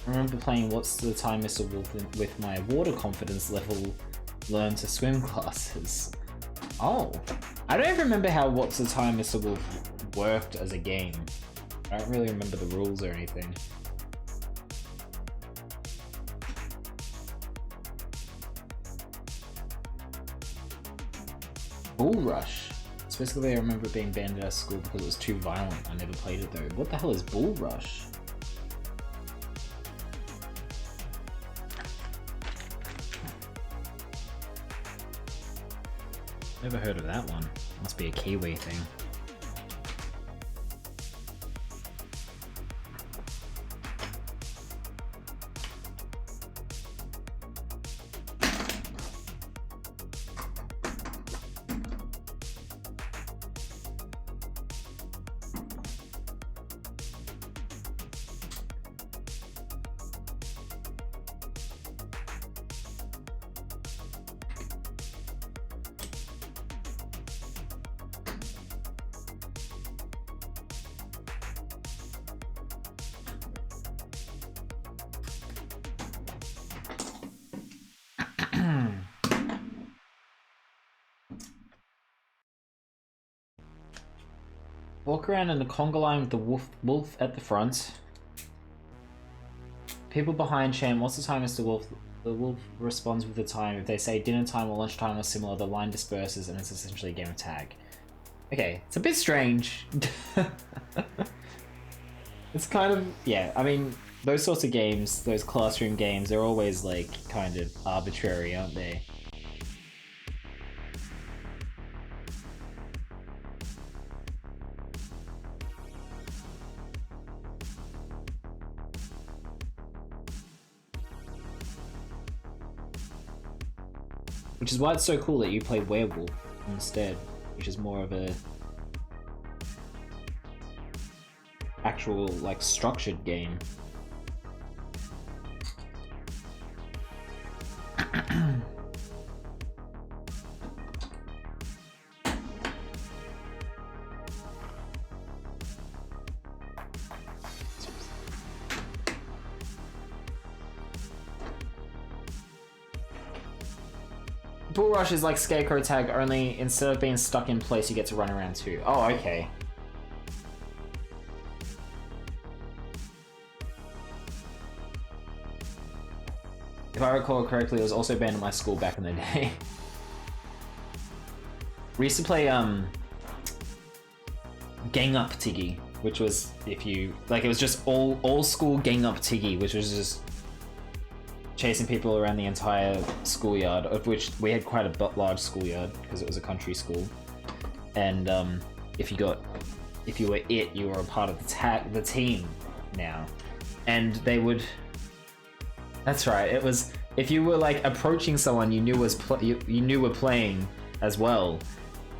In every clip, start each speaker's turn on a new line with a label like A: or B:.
A: I remember playing What's the Time, Mr. Wolf with my water confidence level learn to swim classes. Oh, I don't even remember how What's the Time, Mr. Wolf worked as a game. I don't really remember the rules or anything. Bull Rush. Specifically, I remember it being banned at school because it was too violent. I never played it though. What the hell is Bull Rush? Never heard of that one. Must be a Kiwi thing. Walk around in the conga line with the wolf at the front. People behind chant, what's the time, Mr. Wolf? The wolf responds with the time. If they say dinner time or lunchtime or similar, the line disperses and it's essentially a game of tag. Okay, it's a bit strange. It's kind of, yeah, I mean, those sorts of games, those classroom games, they're always like kind of arbitrary, aren't they? Which is why it's so cool that you play Werewolf instead, which is more of a actual, like, structured game. Bull Rush is like Scarecrow Tag, only instead of being stuck in place, you get to run around too. Oh, okay. If I recall correctly, it was also banned at my school back in the day. We used to play Gang Up Tiggy, which was, if you like, it was just all school Gang Up Tiggy, which was just chasing people around the entire schoolyard, of which we had quite a large schoolyard because it was a country school. And if you were it, you were a part of the team now. And they would. That's right. It was, if you were like approaching someone you knew you knew were playing as well,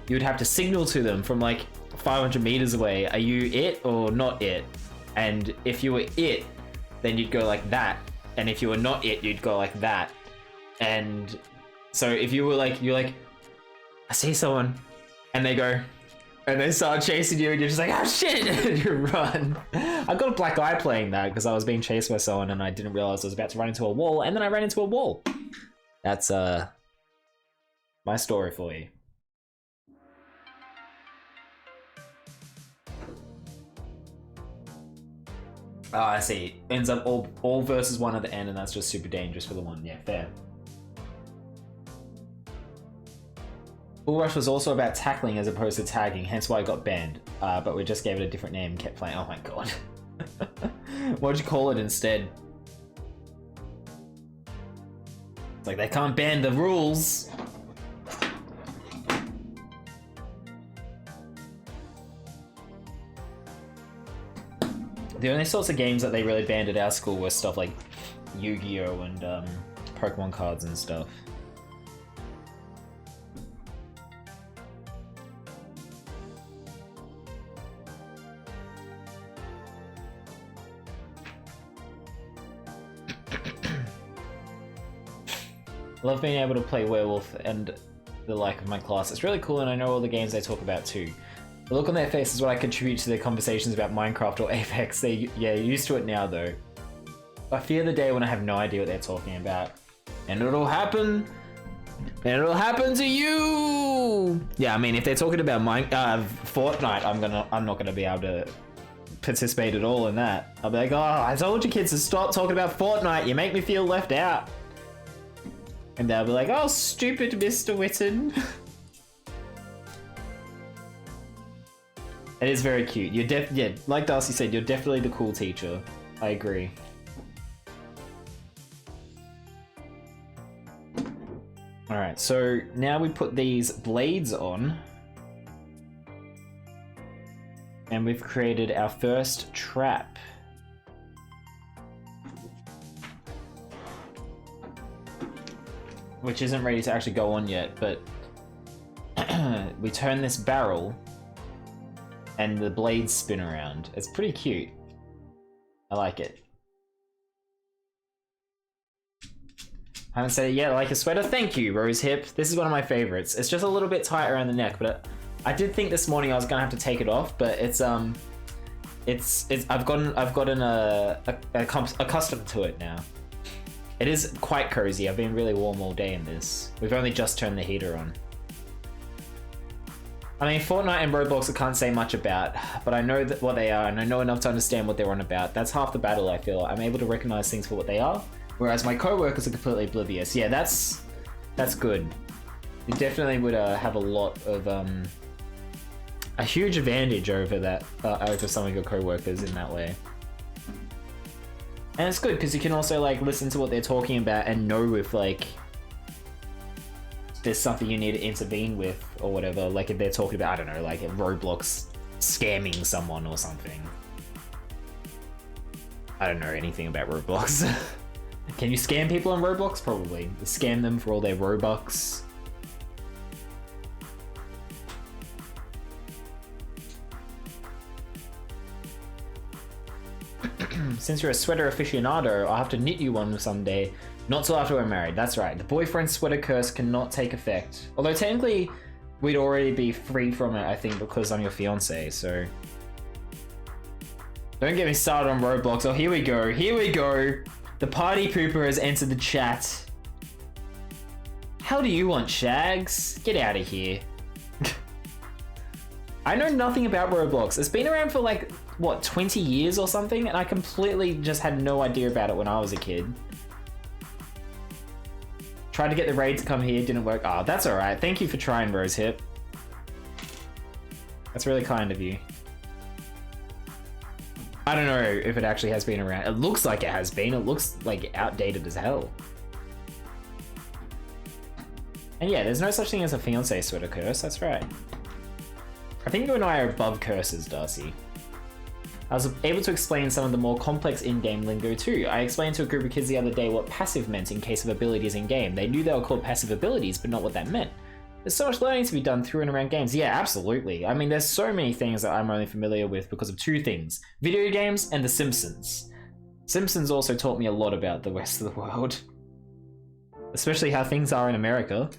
A: you would have to signal to them from like 500 meters away. Are you it or not it? And if you were it, then you'd go like that. And if you were not it, you'd go like that. And so if you were like, you're like, I see someone, and they go, and they start chasing you, and you're just like, oh shit, and you run. I got a black eye playing that because I was being chased by someone and I didn't realize I was about to run into a wall, and then I ran into a wall. That's my story for you. Oh, I see. Ends up all versus one at the end, and that's just super dangerous for the one. Yeah, fair. Bull Rush was also about tackling as opposed to tagging, hence why it got banned. But we just gave it a different name and kept playing. Oh my god. What'd you call it instead? It's like, they can't ban the rules. The only sorts of games that they really banned at our school were stuff like Yu-Gi-Oh! And Pokemon cards and stuff. I love being able to play Werewolf and the like of my class. It's really cool, and I know all the games they talk about too. The look on their face is what I contribute to their conversations about Minecraft or Apex. They're used to it now though. I fear the day when I have no idea what they're talking about. And it'll happen. And it'll happen to you. Yeah, I mean, if they're talking about Fortnite, I'm not gonna be able to participate at all in that. I'll be like, oh, I told you kids to stop talking about Fortnite. You make me feel left out. And they'll be like, oh, stupid Mr. Witten. It is very cute. Yeah, like Darcy said, you're definitely the cool teacher. I agree. Alright, so now we put these blades on. And we've created our first trap. Which isn't ready to actually go on yet, but we turn this barrel and the blades spin around. It's pretty cute. I like it. I haven't said it yet. I like a sweater. Thank you, Rose Hip. This is one of my favorites. It's just a little bit tight around the neck, but I did think this morning I was gonna have to take it off, but it's I've gotten accustomed to it now. It is quite cozy. I've been really warm all day in this. We've only just turned the heater on. I mean, Fortnite and Roblox I can't say much about, but I know what they are and I know enough to understand what they're on about. That's half the battle, I feel. I'm able to recognize things for what they are, whereas my co-workers are completely oblivious. Yeah, that's good. You definitely would have a lot of a huge advantage over that over some of your co-workers in that way. And it's good because you can also like listen to what they're talking about and know if like there's something you need to intervene with or whatever. Like if they're talking about, I don't know, like Roblox scamming someone or something. I don't know anything about Roblox. Can you scam people on Roblox? Probably. Scam them for all their Robux. Since you're a sweater aficionado, I'll have to knit you one someday. Not till after we're married. That's right. The boyfriend sweater curse cannot take effect. Although technically, we'd already be free from it, I think, because I'm your fiance, so... Don't get me started on Roblox. Oh, here we go. Here we go. The party pooper has entered the chat. How do you want, Shags? Get out of here. I know nothing about Roblox. It's been around for like, what, 20 years or something? And I completely just had no idea about it when I was a kid. Tried to get the raid to come here, didn't work. Oh, that's alright. Thank you for trying, Rosehip. That's really kind of you. I don't know if it actually has been around. It looks like it has been. It looks like outdated as hell. And yeah, there's no such thing as a fiance sweater curse. That's right. I think you and I are above curses, Darcy. I was able to explain some of the more complex in-game lingo too. I explained to a group of kids the other day what passive meant in case of abilities in-game. They knew they were called passive abilities, but not what that meant. There's so much learning to be done through and around games. Yeah, absolutely. I mean, there's so many things that I'm only familiar with because of two things. Video games and The Simpsons. Simpsons also taught me a lot about the rest of the world. Especially how things are in America.